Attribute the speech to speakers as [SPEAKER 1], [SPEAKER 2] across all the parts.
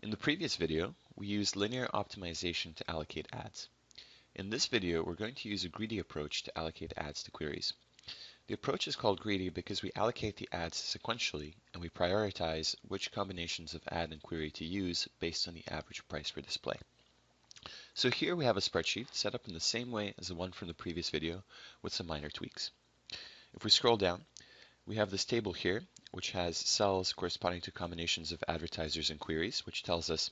[SPEAKER 1] In the previous video, we used linear optimization to allocate ads. In this video, we're going to use a greedy approach to allocate ads to queries. The approach is called greedy because we allocate the ads sequentially and we prioritize which combinations of ad and query to use based on the average price per display. So here we have a spreadsheet set up in the same way as the one from the previous video with some minor tweaks. If we scroll down, we have this table here, which has cells corresponding to combinations of advertisers and queries, which tells us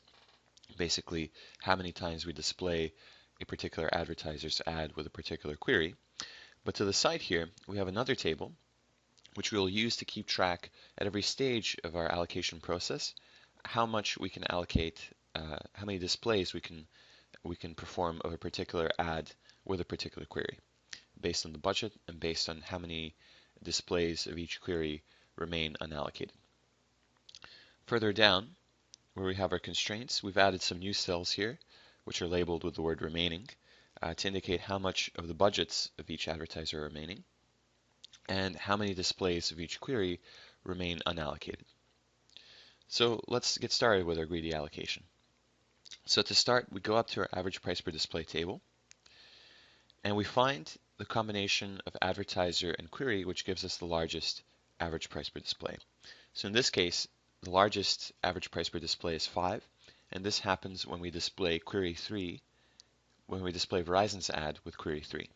[SPEAKER 1] basically how many times we display a particular advertiser's ad with a particular query. But to the side here, we have another table, which we'll use to keep track at every stage of our allocation process, how much we can allocate, how many displays we can perform of a particular ad with a particular query, based on the budget and based on how many displays of each query remain unallocated. Further down, where we have our constraints, we've added some new cells here, which are labeled with the word remaining, to indicate how much of the budgets of each advertiser are remaining, and how many displays of each query remain unallocated. So let's get started with our greedy allocation. So to start, we go up to our average price per display table, and we find the combination of advertiser and query, which gives us the largest average price per display. So in this case, the largest average price per display is 5, and this happens when we display query 3, when we display Verizon's ad with query 3.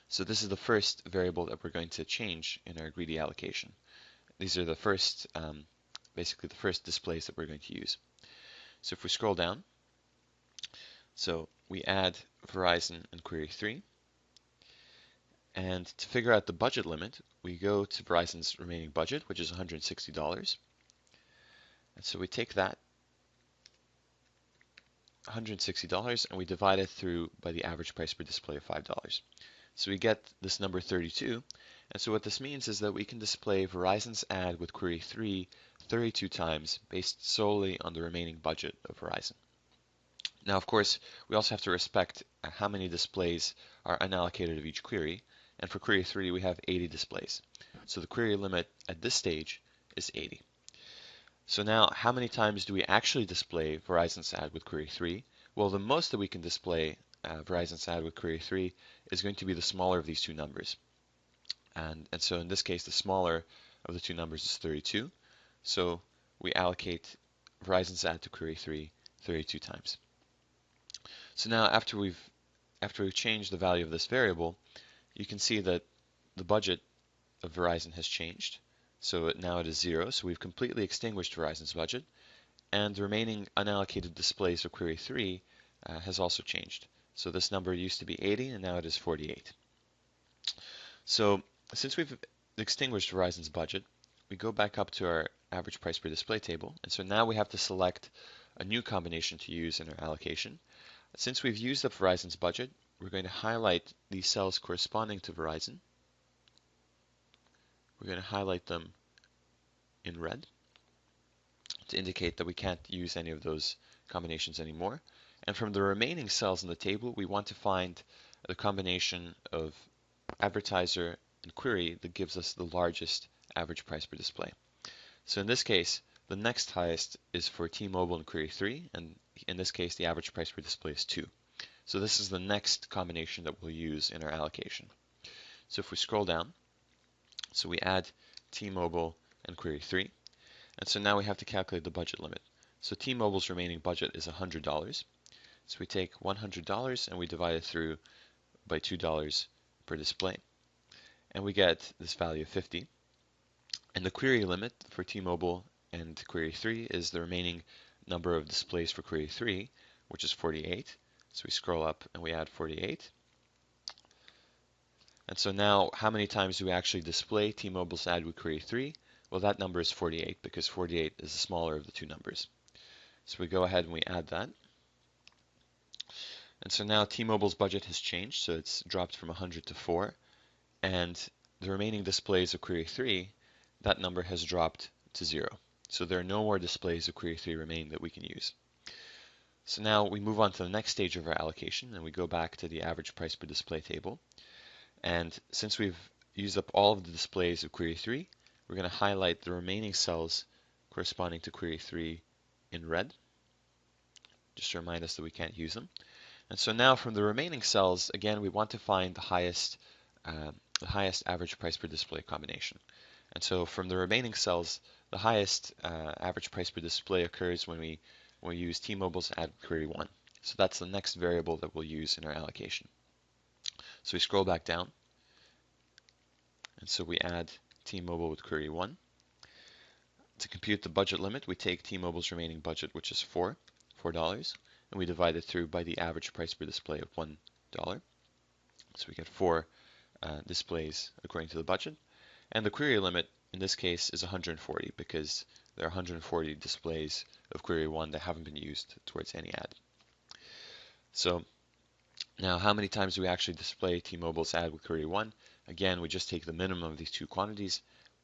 [SPEAKER 1] So this is the first variable that we're going to change in our greedy allocation. These are the first, basically the first displays that we're going to use. So if we scroll down, so we add Verizon and query 3. And to figure out the budget limit, we go to Verizon's remaining budget, which is $160. And so we take that $160 and we divide it through by the average price per display of $5. So we get this number 32. And so what this means is that we can display Verizon's ad with query 3 32 times based solely on the remaining budget of Verizon. Now, of course, we also have to respect how many displays are unallocated of each query. And for query 3, we have 80 displays. So the query limit at this stage is 80. So now, how many times do we actually display Verizon's ad with query 3? Well, the most that we can display Verizon's ad with query 3 is going to be the smaller of these two numbers. And so in this case, the smaller of the two numbers is 32. So we allocate Verizon's ad to query 3 32 times. So now after we've changed the value of this variable, you can see that the budget of Verizon has changed. So now it is 0. So we've completely extinguished Verizon's budget. And the remaining unallocated displays for query 3 has also changed. So this number used to be 80 and now it is 48. So since we've extinguished Verizon's budget, we go back up to our average price per display table. And so now we have to select a new combination to use in our allocation. Since we've used up Verizon's budget, we're going to highlight these cells corresponding to Verizon. We're going to highlight them in red to indicate that we can't use any of those combinations anymore. And from the remaining cells in the table, we want to find the combination of advertiser and query that gives us the largest average price per display. So in this case, the next highest is for T-Mobile and query 3, and in this case, the average price per display is 2. So this is the next combination that we'll use in our allocation. So if we scroll down, so we add T-Mobile and query 3. And so now we have to calculate the budget limit. So T-Mobile's remaining budget is $100. So we take $100 and we divide it through by $2 per display. And we get this value of 50. And the query limit for T-Mobile and query 3 is the remaining number of displays for query 3, which is 48. So we scroll up and we add 48. And so now, how many times do we actually display T-Mobile's ad with query 3? Well, that number is 48 because 48 is the smaller of the two numbers. So we go ahead and we add that. And so now T-Mobile's budget has changed, so it's dropped from 100 to 4. And the remaining displays of query 3, that number has dropped to 0. So there are no more displays of query 3 remaining that we can use. So now we move on to the next stage of our allocation, and we go back to the average price per display table. And since we've used up all of the displays of query 3, we're going to highlight the remaining cells corresponding to query 3 in red, just to remind us that we can't use them. And so now from the remaining cells, again, we want to find the highest average price per display combination. And so from the remaining cells, the highest average price per display occurs when we use T-Mobile's add query 1. So that's the next variable that we'll use in our allocation. So we scroll back down, and so we add T-Mobile with query 1. To compute the budget limit, we take T-Mobile's remaining budget, which is $4, and we divide it through by the average price per display of $1. So we get 4 displays according to the budget. And the query limit in this case is 140 because there are 140 displays of query 1 that haven't been used towards any ad. So now how many times do we actually display T-Mobile's ad with query 1? Again, we just take the minimum of these two quantities,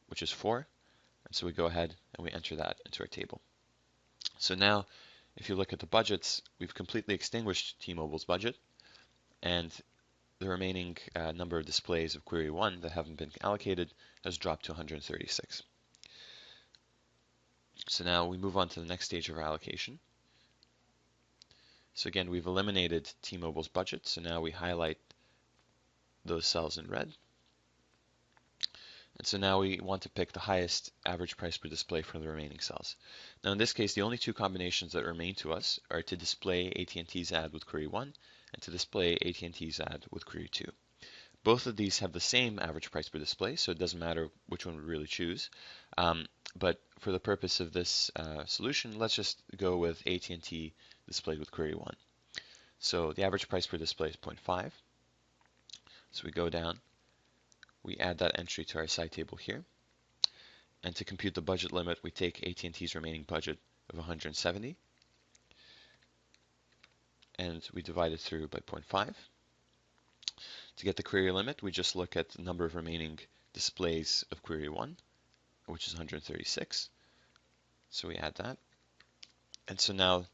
[SPEAKER 1] which is 4. And so we go ahead and we enter that into our table. So now if you look at the budgets, we've completely extinguished T-Mobile's budget, and the remaining number of displays of query 1 that haven't been allocated has dropped to 136. So now we move on to the next stage of our allocation. So again, we've eliminated T-Mobile's budget, so now we highlight those cells in red. And so now we want to pick the highest average price per display from the remaining cells. Now in this case, the only two combinations that remain to us are to display AT&T's ad with query 1 and to display AT&T's ad with query 2. Both of these have the same average price per display, so it doesn't matter which one we really choose. But for the purpose of this solution, let's just go with AT&T displayed with query 1. So the average price per display is 0.5. So we go down, we add that entry to our side table here. And to compute the budget limit, we take AT&T's remaining budget of 170, and we divide it through by 0.5. To get the query limit, we just look at the number of remaining displays of query 1, which is 136. So we add that. And so now,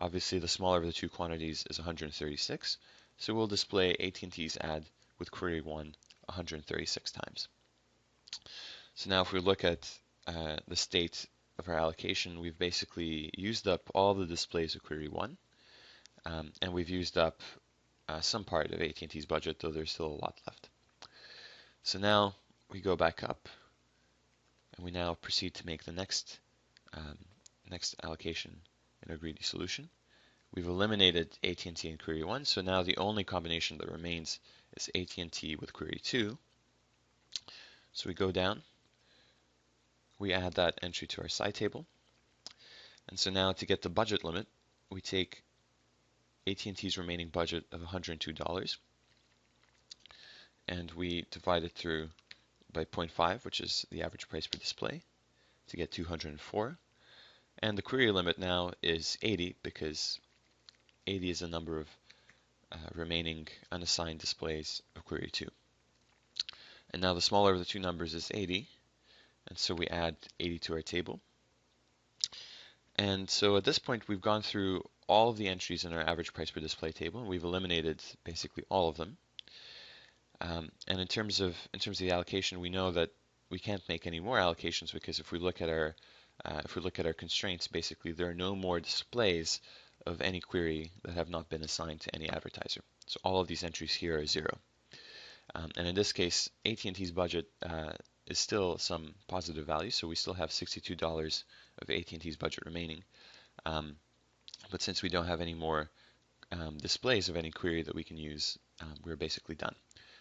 [SPEAKER 1] obviously, the smaller of the two quantities is 136. So we'll display AT&T's ad with query 1 136 times. So now if we look at the state of our allocation, we've basically used up all the displays of query 1, and we've used up some part of AT&T's budget, though there's still a lot left. So now we go back up, and we now proceed to make the next allocation in our greedy solution. We've eliminated AT&T and query 1, so now the only combination that remains is AT&T with query 2. So we go down, we add that entry to our side table, and so now to get the budget limit, we take AT&T's remaining budget of $102, and we divide it through by 0.5, which is the average price per display, to get 204. And the query limit now is 80 because 80 is the number of remaining unassigned displays of query 2. And now the smaller of the two numbers is 80, and so we add 80 to our table. And so at this point, we've gone through all of the entries in our average price per display table, and we've eliminated basically all of them. And in terms of the allocation, we know that we can't make any more allocations because if we look at our constraints, basically there are no more displays of any query that have not been assigned to any advertiser. So all of these entries here are 0. And in this case, AT&T's budget is still some positive value, so we still have $62 of AT&T's budget remaining. But since we don't have any more displays of any query that we can use, we're basically done.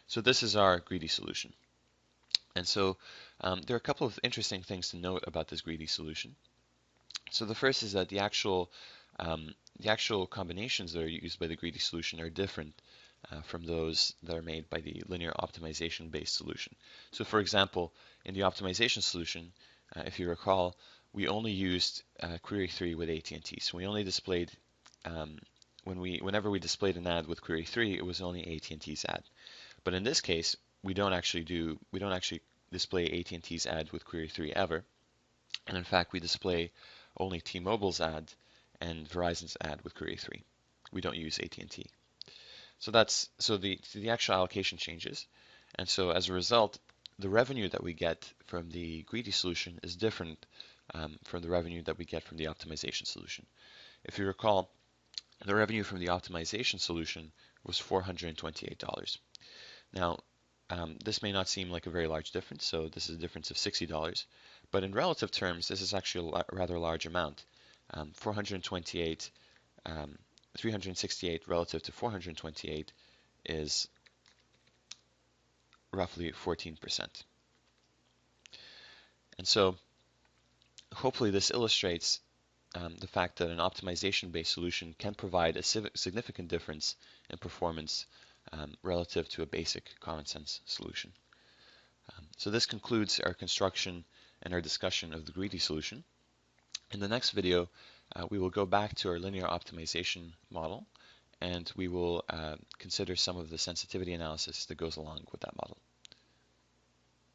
[SPEAKER 1] So this is our greedy solution. And so there are a couple of interesting things to note about this greedy solution. So the first is that the actual combinations that are used by the greedy solution are different from those that are made by the linear optimization based solution. So for example, in the optimization solution, if you recall, we only used query 3 with AT&T. So we only displayed, whenever we displayed an ad with query 3, it was only AT&T's ad. But in this case, we don't actually display AT&T's ad with query 3 ever. And in fact, we display only T-Mobile's ad and Verizon's ad with query 3. We don't use AT&T. So the actual allocation changes. And so as a result, the revenue that we get from the greedy solution is different from the revenue that we get from the optimization solution. If you recall, the revenue from the optimization solution was $428. Now, this may not seem like a very large difference, so this is a difference of $60, but in relative terms, this is actually a rather large amount. 428, 368 relative to 428 is roughly 14%. And so hopefully this illustrates the fact that an optimization-based solution can provide a significant difference in performance relative to a basic common sense solution. So this concludes our construction and our discussion of the greedy solution. In the next video, we will go back to our linear optimization model, and we will consider some of the sensitivity analysis that goes along with that model.